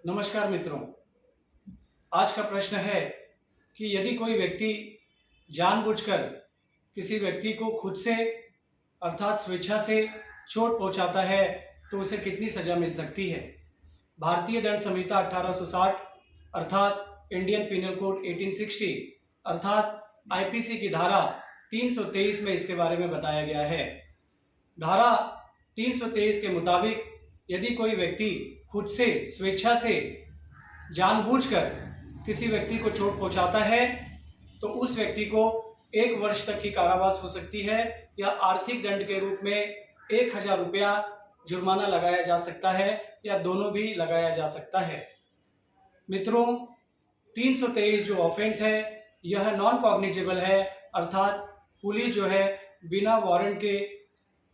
नमस्कार मित्रों। आज का प्रश्न है कि यदि कोई व्यक्ति जानबूझकर किसी व्यक्ति को खुद से अर्थात स्वेच्छा से चोट पहुंचाता है तो उसे कितनी सजा मिल सकती है। भारतीय दंड संहिता 1860 अर्थात इंडियन पिनल कोड 1860 अर्थात आईपीसी की धारा 323 में इसके बारे में बताया गया है। धारा 323 के मुताबिक यदि कोई व्यक्ति खुद से स्वेच्छा से जानबूझकर किसी व्यक्ति को चोट पहुंचाता है तो उस व्यक्ति को 1 वर्ष तक की कारावास हो सकती है या आर्थिक दंड के रूप में 1000 रुपया जुर्माना लगाया जा सकता है या दोनों भी लगाया जा सकता है। मित्रों, 323 जो ऑफेंस है यह नॉन कॉग्निजेबल है अर्थात पुलिस जो है बिना वारंट के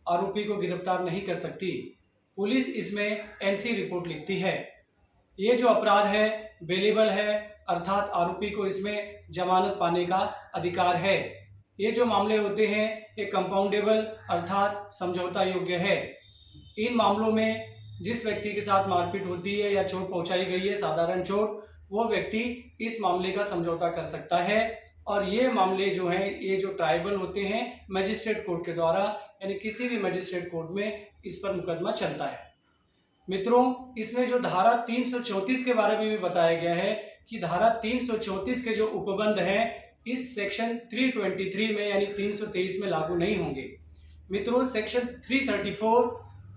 आरोपी को गिरफ्तार नहीं कर सकती। पुलिस इसमें एनसी रिपोर्ट लिखती है। ये जो अपराध है बेलेबल है अर्थात आरोपी को इसमें जमानत पाने का अधिकार है। ये जो मामले होते हैं ये कंपाउंडेबल अर्थात समझौता योग्य है। इन मामलों में जिस व्यक्ति के साथ मारपीट होती है या चोट पहुंचाई गई है साधारण चोट, वो व्यक्ति इस मामले का समझौता कर सकता है और ये मामले जो हैं ये जो ट्राइबल होते हैं मजिस्ट्रेट कोर्ट के द्वारा यानी किसी भी मजिस्ट्रेट कोर्ट में इस पर मुकदमा चलता है। मित्रों, इसमें जो धारा 334 के बारे में भी बताया गया है कि धारा 334 के जो उपबंध हैं इस सेक्शन 323 में यानी 323 में लागू नहीं होंगे। मित्रों, सेक्शन 334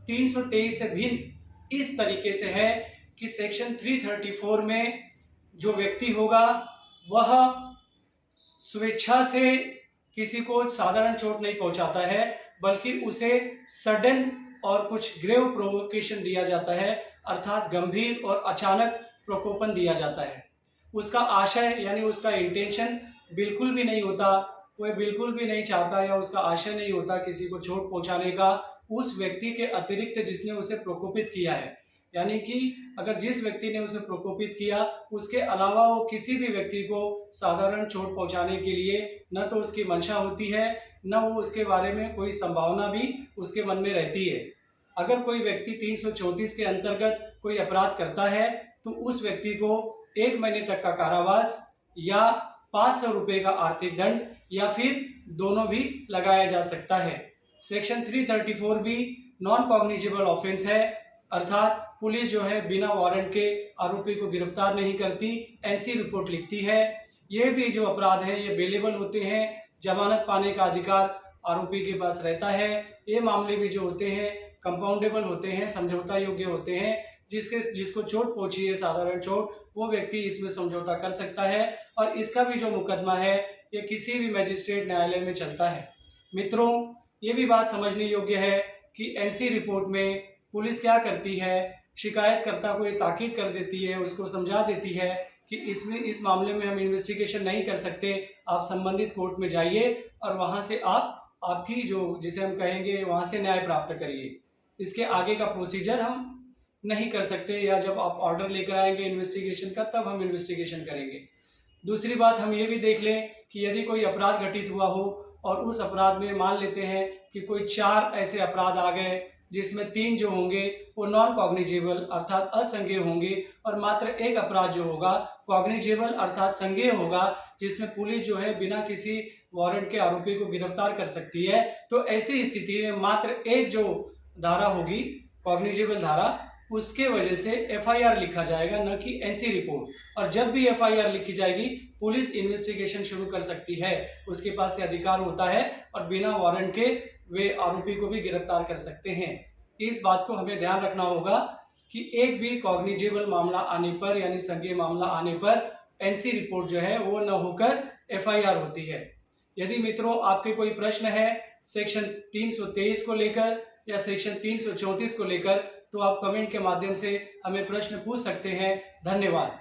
323 से भिन्न इस तरीके से है कि सेक्शन 334 में जो व्यक्ति होगा वह स्वेच्छा से किसी को साधारण चोट नहीं पहुंचाता है बल्कि उसे सडन और कुछ ग्रेव प्रोवोकेशन दिया जाता है अर्थात गंभीर और अचानक प्रकोपन दिया जाता है। उसका आशय यानी उसका इंटेंशन बिल्कुल भी नहीं होता, वह बिल्कुल भी नहीं चाहता या उसका आशय नहीं होता किसी को चोट पहुंचाने का उस व्यक्ति के अतिरिक्त जिसने उसे प्रकोपित किया है। यानी कि अगर जिस व्यक्ति ने उसे प्रकोपित किया उसके अलावा वो किसी भी व्यक्ति को साधारण चोट पहुंचाने के लिए न तो उसकी मंशा होती है न वो उसके बारे में कोई संभावना भी उसके मन में रहती है। अगर कोई व्यक्ति 334 के अंतर्गत कोई अपराध करता है तो उस व्यक्ति को 1 महीने तक का कारावास या 500 रुपये का आर्थिक दंड या फिर दोनों भी लगाया जा सकता है। सेक्शन 334 भी नॉन कॉग्निजेबल ऑफेंस है अर्थात पुलिस जो है बिना वारंट के आरोपी को गिरफ्तार नहीं करती, एनसी रिपोर्ट लिखती है। ये भी जो अपराध है ये बेलेबल होते हैं, जमानत पाने का अधिकार आरोपी के पास रहता है। ये मामले भी जो होते हैं कंपाउंडेबल होते हैं, समझौता योग्य होते हैं। जिसको चोट पहुंची है साधारण चोट वो व्यक्ति इसमें समझौता कर सकता है और इसका भी जो मुकदमा है ये किसी भी मजिस्ट्रेट न्यायालय में चलता है। मित्रों, ये भी बात समझने योग्य है कि एनसी रिपोर्ट में पुलिस क्या करती है, शिकायतकर्ता को ये ताकीद कर देती है, उसको समझा देती है कि इस मामले में हम इन्वेस्टिगेशन नहीं कर सकते, आप संबंधित कोर्ट में जाइए और वहां से आपकी जो जिसे हम कहेंगे वहां से न्याय प्राप्त करिए। इसके आगे का प्रोसीजर हम नहीं कर सकते या जब आप ऑर्डर लेकर आएंगे इन्वेस्टिगेशन का तब हम इन्वेस्टिगेशन करेंगे। दूसरी बात हम ये भी देख लें कि यदि कोई अपराध घटित हुआ हो और उस अपराध में मान लेते हैं कि कोई 4 ऐसे अपराध आ गए जिसमें 3 जो होंगे वो नॉन कॉग्निजेबल अर्थात असंज्ञेय होंगे और मात्र एक अपराध जो होगा कॉग्निजेबल अर्थात संज्ञेय होगा जिसमें पुलिस जो है बिना किसी वारंट के आरोपी को गिरफ्तार कर सकती है। तो ऐसी स्थिति में मात्र एक जो धारा होगी कॉग्निजेबल धारा उसके वजह से एफआईआर लिखा जाएगा न कि एनसी रिपोर्ट। और जब भी एफआईआर लिखी जाएगी पुलिस इन्वेस्टिगेशन शुरू कर सकती है, उसके पास ये अधिकार होता है और बिना वारंट के वे आरोपी को भी गिरफ्तार कर सकते हैं। इस बात को हमें ध्यान रखना होगा कि एक भी कॉग्निजेबल मामला आने पर यानी संज्ञेय मामला आने पर एनसी रिपोर्ट जो है वो न होकर एफआईआर होती है। यदि मित्रों आपके कोई प्रश्न है सेक्शन 323 को लेकर या सेक्शन 334 को लेकर तो आप कमेंट के माध्यम से हमें प्रश्न पूछ सकते हैं। धन्यवाद।